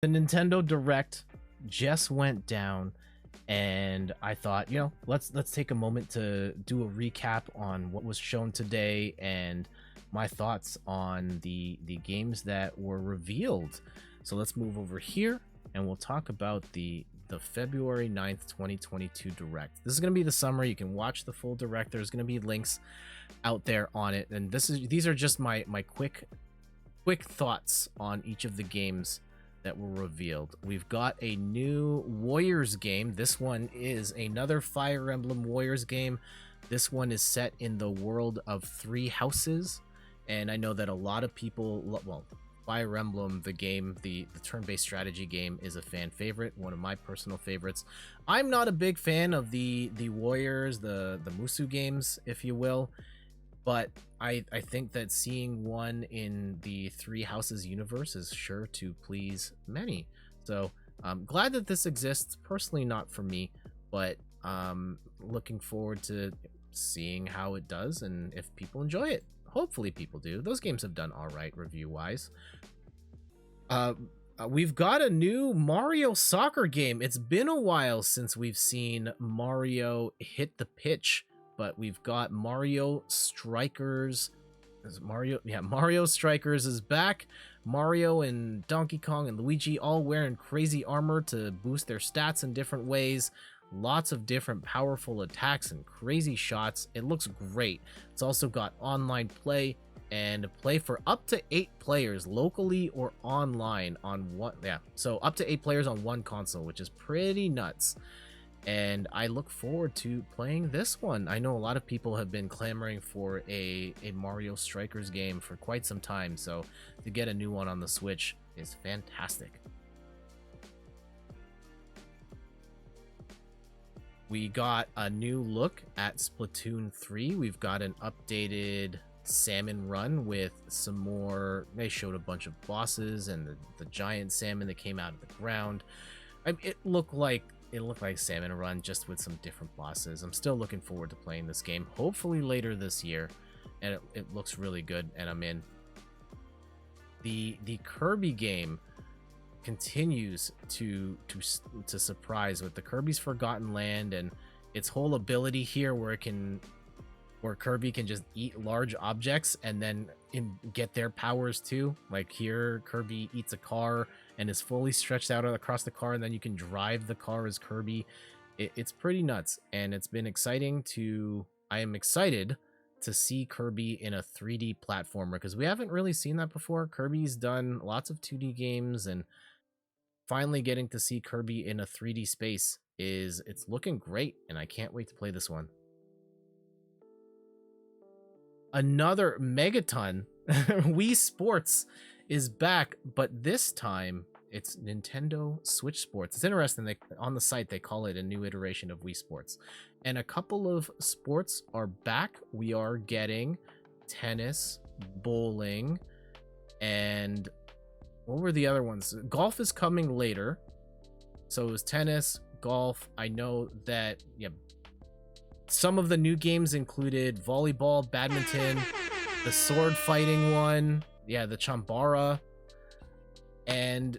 The Nintendo Direct just went down, and I thought, let's take a moment to do a recap on what was shown today and my thoughts on the games that were revealed. So let's move over here and we'll talk about the February 9th, 2022 Direct. This is going to be the summary. You can watch the full Direct. There's going to be links out there on it, and these are just my quick thoughts on each of the games that were revealed. We've got a new Warriors game. This one is another Fire Emblem Warriors game. This one is set in the world of 3 houses, and I know that a lot of people, well, Fire Emblem, the game, the turn-based strategy game, is a fan favorite, one of my personal favorites. I'm not a big fan of the Warriors, the Musu games, if you will, but I think that seeing one in the 3 houses universe is sure to please many. So I'm glad that this exists. Personally, not for me, but looking forward to seeing how it does and if people enjoy it. Hopefully people do. Those games have done all right review-wise. We've got a new Mario soccer game. It's been a while since we've seen Mario hit the pitch, but we've got Mario Strikers. Mario Strikers is back. Mario and Donkey Kong and Luigi all wearing crazy armor to boost their stats in different ways. Lots of different powerful attacks and crazy shots. It looks great. It's also got online play and play for up to 8 players locally or online on one. So up to 8 players on one console, which is pretty nuts. And I look forward to playing this one. I know a lot of people have been clamoring for a Mario Strikers game for quite some time, so to get a new one on the Switch is fantastic. We got a new look at Splatoon 3. We've got an updated salmon run with some more. They showed a bunch of bosses and the giant salmon that came out of the ground. It looked like Salmon Run, just with some different bosses. I'm still looking forward to playing this game, hopefully later this year, and it looks really good, and I'm in. The Kirby game continues to surprise with the Kirby's Forgotten Land and its whole ability here where Kirby can just eat large objects and then get their powers too. Like here, Kirby eats a car and is fully stretched out across the car, and then you can drive the car as Kirby. It's pretty nuts, and it's been exciting I am excited to see Kirby in a 3D platformer, because we haven't really seen that before. Kirby's done lots of 2D games, and finally getting to see Kirby in a 3D space it's looking great, and I can't wait to play this one. Another Megaton Wii Sports is back, but this time it's Nintendo Switch Sports. It's interesting, on the site they call it a new iteration of Wii Sports, and a couple of sports are back. We are getting tennis, bowling, and what were the other ones? Golf is coming later, so it was tennis, golf. I know that some of the new games included volleyball, badminton, the sword fighting one, the Chambara, and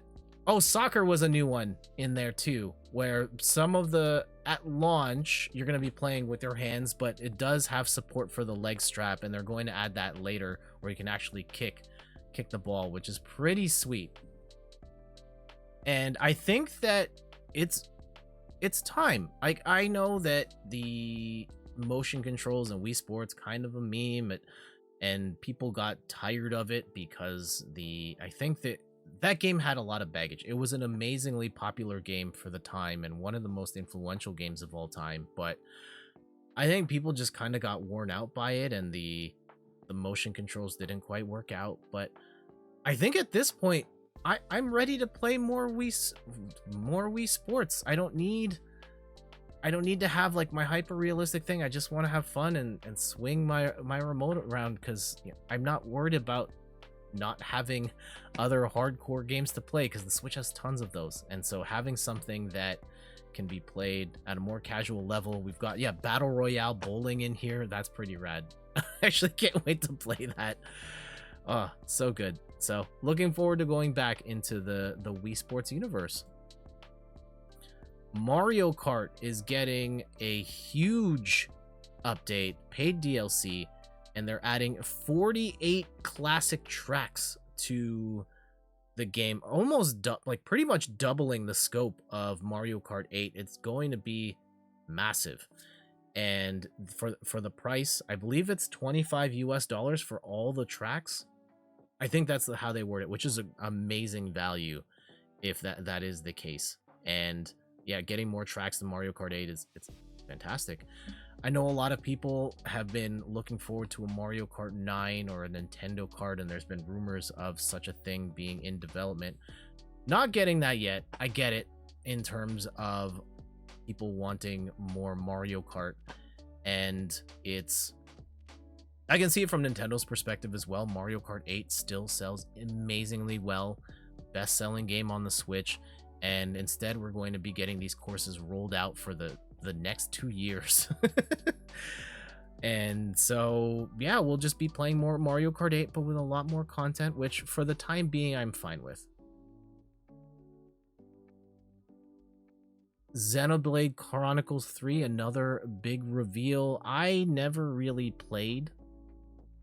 soccer was a new one in there too, where some of at launch you're going to be playing with your hands, but it does have support for the leg strap, and they're going to add that later where you can actually kick the ball, which is pretty sweet. And I think that it's time. I know that the motion controls in Wii Sports kind of a meme, and people got tired of it because I think that game had a lot of baggage. It was an amazingly popular game for the time and one of the most influential games of all time, but I think people just kind of got worn out by it, and the motion controls didn't quite work out. But I think at this point I'm ready to play more Wii Sports. I don't need to have like my hyper realistic thing. I just want to have fun and swing my remote around, because I'm not worried about not having other hardcore games to play, because the Switch has tons of those. And so having something that can be played at a more casual level. We've got Battle Royale bowling in here. That's pretty rad. I actually can't wait to play that. So good. So looking forward to going back into the Wii Sports universe. Mario Kart is getting a huge update, paid DLC, and they're adding 48 classic tracks to the game, almost like pretty much doubling the scope of Mario Kart 8. It's going to be massive. And for the price, I believe it's $25 US for all the tracks. I think that's how they word it, which is an amazing value if that is the case. And yeah, getting more tracks than Mario Kart 8 it's fantastic. I know a lot of people have been looking forward to a Mario Kart 9 or a Nintendo Kart, and there's been rumors of such a thing being in development. Not getting that yet. I get it in terms of people wanting more Mario Kart, and I can see it from Nintendo's perspective as well. Mario Kart 8 still sells amazingly well, best-selling game on the Switch, and instead we're going to be getting these courses rolled out for the next 2 years. And so yeah, we'll just be playing more Mario Kart 8 but with a lot more content, which for the time being I'm fine with. Xenoblade Chronicles 3, another big reveal. I never really played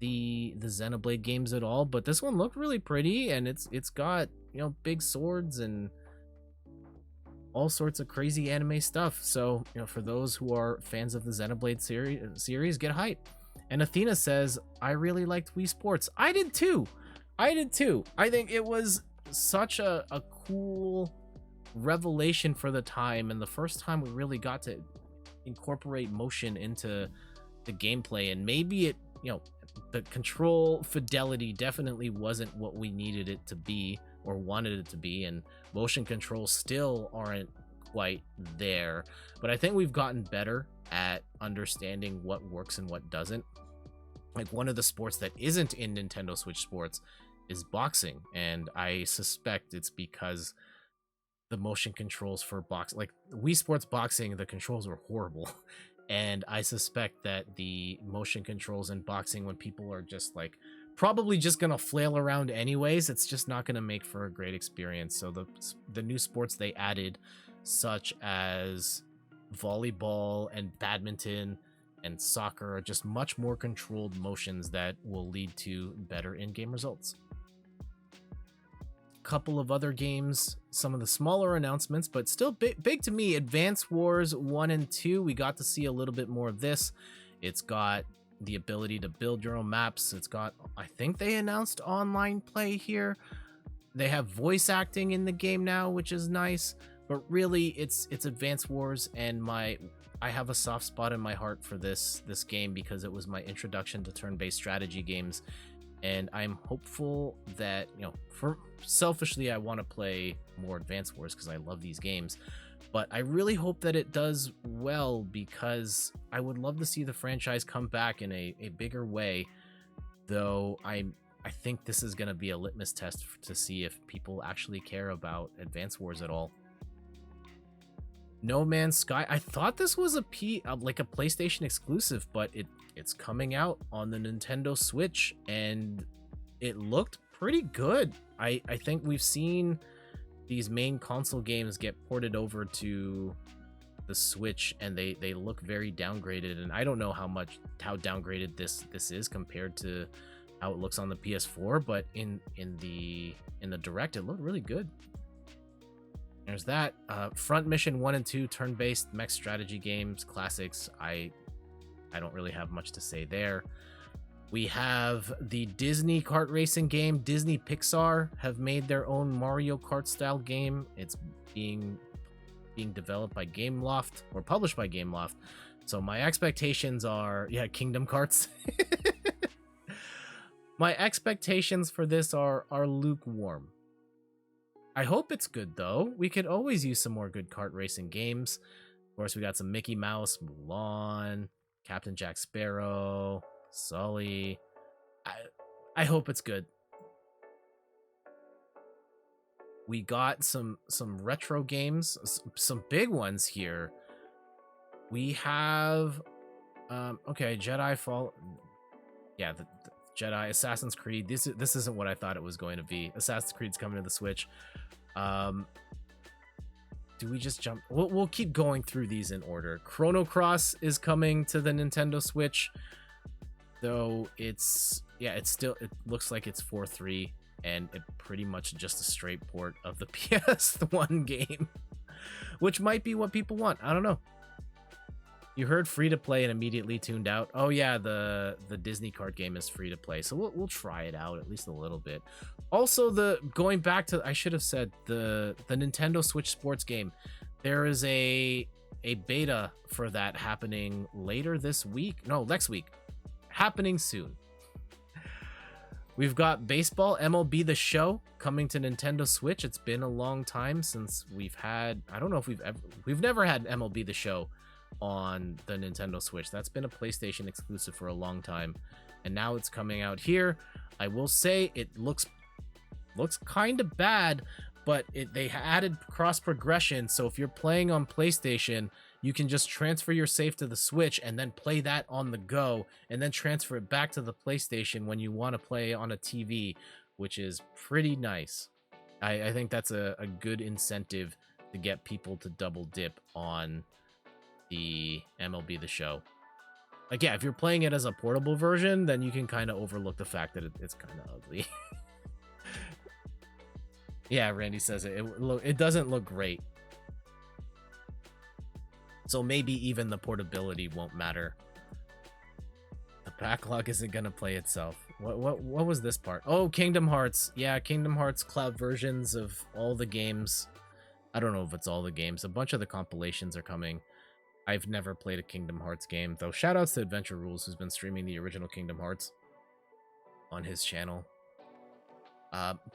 the Xenoblade games at all, but this one looked really pretty, and it's got, you know, big swords and all sorts of crazy anime stuff. So, you know, for those who are fans of the Xenoblade series, get hype. And Athena says, I really liked Wii Sports. I did too. I think it was such a cool revelation for the time, and the first time we really got to incorporate motion into the gameplay. And maybe it, you know, the control fidelity definitely wasn't what we needed it to be or wanted it to be, and motion controls still aren't quite there, but I think we've gotten better at understanding what works and what doesn't. Like, one of the sports that isn't in Nintendo Switch Sports is boxing, and I suspect it's because the motion controls for like Wii Sports boxing, the controls were horrible. And I suspect that the motion controls in boxing, when people are just like probably just gonna flail around anyways, it's just not gonna make for a great experience. So the new sports they added, such as volleyball and badminton and soccer, are just much more controlled motions that will lead to better in-game results. Couple of other games, some of the smaller announcements, but still big to me. Advance Wars 1 and 2, we got to see a little bit more of this. It's got the ability to build your own maps. It's got, I think they announced online play here. They have voice acting in the game now, which is nice, but really it's Advance Wars, and I have a soft spot in my heart for this game because it was my introduction to turn-based strategy games. And I'm hopeful that, you know, selfishly, I want to play more Advance Wars because I love these games. But I really hope that it does well, because I would love to see the franchise come back in a bigger way. Though I think this is going to be a litmus test to see if people actually care about Advance Wars at all. No Man's Sky, I thought this was like a PlayStation exclusive, but it's coming out on the Nintendo Switch, and it looked pretty good. I think we've seen these main console games get ported over to the Switch, and they look very downgraded, and I don't know how downgraded this is compared to how it looks on the PS4, but in the Direct, it looked really good. There's that. Front Mission 1 and 2, turn-based mech strategy games, classics. I don't really have much to say there. We have the Disney kart racing game. Disney Pixar have made their own Mario Kart style game. It's being developed by Gameloft, or published by Gameloft. So my expectations are, yeah, Kingdom Carts. My expectations for this are lukewarm. I hope it's good, though. We could always use some more good kart racing games. Of course, we got some Mickey Mouse, Mulan, Captain Jack Sparrow, Sully. I hope it's good. We got some retro games, some big ones here. We have okay, Jedi Fall. Yeah, the Jedi, Assassin's Creed. This isn't what I thought it was going to be. Assassin's Creed's coming to the Switch. Do we just jump? We'll keep going through these in order. Chrono Cross is coming to the Nintendo Switch, though it looks like it's 4.3, and it pretty much just a straight port of the PS1 game, which might be what people want. I don't know. You heard free to play and immediately tuned out. Oh yeah, the Disney Kart game is free to play, so we'll try it out at least a little bit. Also, going back to, I should have said the Nintendo Switch Sports game. There is a beta for that happening later this week. No, next week. Happening soon. We've got baseball, MLB The Show, coming to Nintendo Switch. It's been a long time since we've had, I don't know if we've never had MLB The Show on the Nintendo Switch. That's been a PlayStation exclusive for a long time, and now it's coming out here. I will say it looks kind of bad, but they added cross progression, so if you're playing on PlayStation, you can just transfer your save to the Switch and then play that on the go, and then transfer it back to the PlayStation when you want to play on a TV, which is pretty nice. I think that's a good incentive to get people to double dip on the MLB The Show. Like, yeah, if you're playing it as a portable version, then you can kind of overlook the fact that it's kind of ugly. Yeah, Randy says it doesn't look great. So maybe even the portability won't matter. The backlog isn't gonna play itself. What was this part? Oh, Kingdom Hearts. Yeah, Kingdom Hearts cloud versions of all the games. I don't know if it's all the games. A bunch of the compilations are coming. I've never played a Kingdom Hearts game, though. Shoutouts to Adventure Rules, who's been streaming the original Kingdom Hearts on his channel.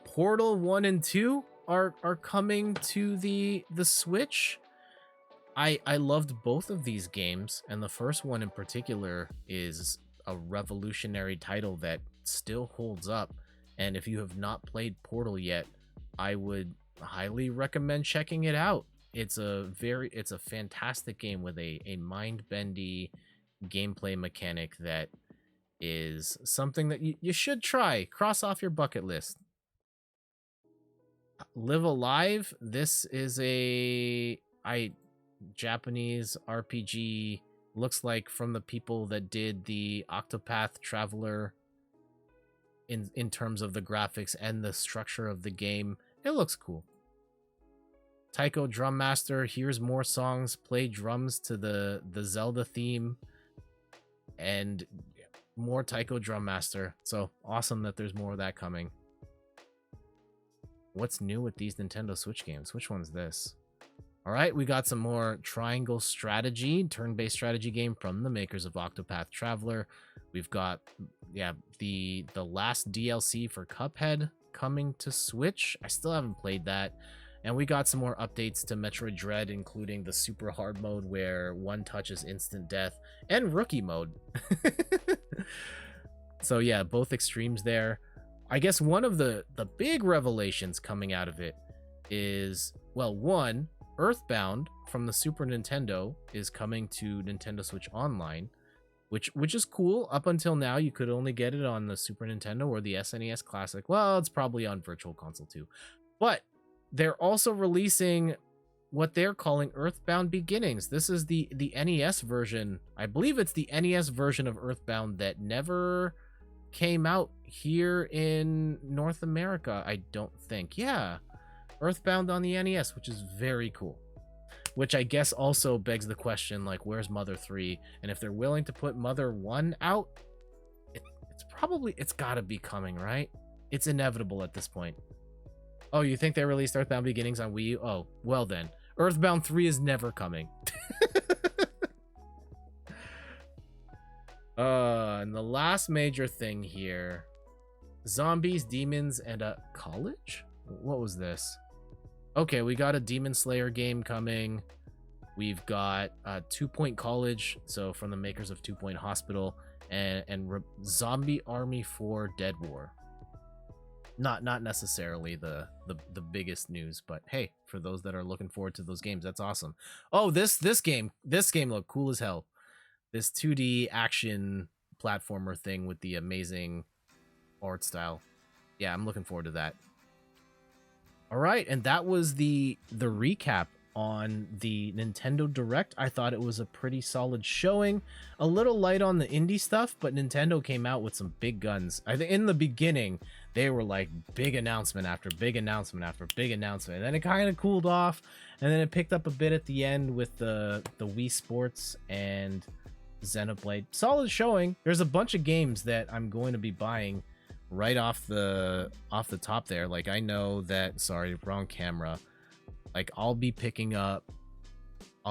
Portal 1 and 2 are coming to the Switch. I loved both of these games, and the first one in particular is a revolutionary title that still holds up. And if you have not played Portal yet, I would highly recommend checking it out. It's a fantastic game with a mind-bendy gameplay mechanic that is something that you should try. Cross off your bucket list. Live Alive. This is a Japanese RPG. Looks like from the people that did the Octopath Traveler in terms of the graphics and the structure of the game. It looks cool. Taiko Drum Master, here's more songs, play drums to the Zelda theme, and more Taiko Drum Master. So awesome that there's more of that coming. What's new with these Nintendo Switch games? Which one's this? All right, we got some more triangle strategy, turn-based strategy game from the makers of Octopath Traveler. We've got, yeah, the last DLC for Cuphead coming to Switch. I still haven't played that. And we got some more updates to Metroid Dread, including the super hard mode where one touch is instant death, and rookie mode. So yeah, both extremes there. I guess one of the big revelations coming out of it is, well, one, Earthbound from the Super Nintendo is coming to Nintendo Switch Online, which is cool. Up until now, you could only get it on the Super Nintendo or the SNES Classic. Well, it's probably on Virtual Console too. But they're also releasing what they're calling Earthbound Beginnings. This is the NES version. I believe it's the NES version of Earthbound that never came out here in North America, I don't think. Yeah, Earthbound on the NES, which is very cool. Which I guess also begs the question, like, where's Mother 3? And if they're willing to put Mother 1 out, it's gotta be coming, right? It's inevitable at this point. Oh, you think they released Earthbound Beginnings on Wii U? Oh, well then. Earthbound 3 is never coming. And the last major thing here. Zombies, demons, and a college? What was this? Okay, we got a Demon Slayer game coming. We've got 2 Point College, so from the makers of 2 Point Hospital, and Zombie Army 4 Dead War. Not necessarily the biggest news, but hey, for those that are looking forward to those games, that's awesome. Oh, this game looked cool as hell. This 2D action platformer thing with the amazing art style. Yeah, I'm looking forward to that. All right, and that was the recap on the Nintendo Direct. I thought it was a pretty solid showing. A little light on the indie stuff, but Nintendo came out with some big guns. I think in the beginning, they were like big announcement after big announcement after big announcement. And then it kind of cooled off, and then it picked up a bit at the end with the Wii Sports and Xenoblade. Solid showing. There's a bunch of games that I'm going to be buying right off the top there. Like, I know that, sorry, wrong camera. Like, I'll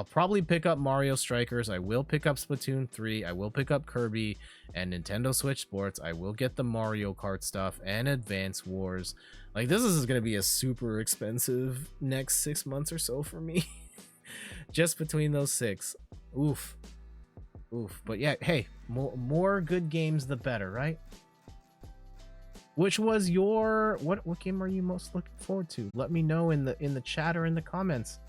probably pick up Mario Strikers. I will pick up Splatoon 3. I will pick up Kirby and Nintendo Switch Sports. I will get the Mario Kart stuff and Advance Wars. Like, this is going to be a super expensive next 6 months or so for me. Just between those 6. Oof. But yeah, hey, more good games the better, right? Which was your what game are you most looking forward to? Let me know in the chat or in the comments.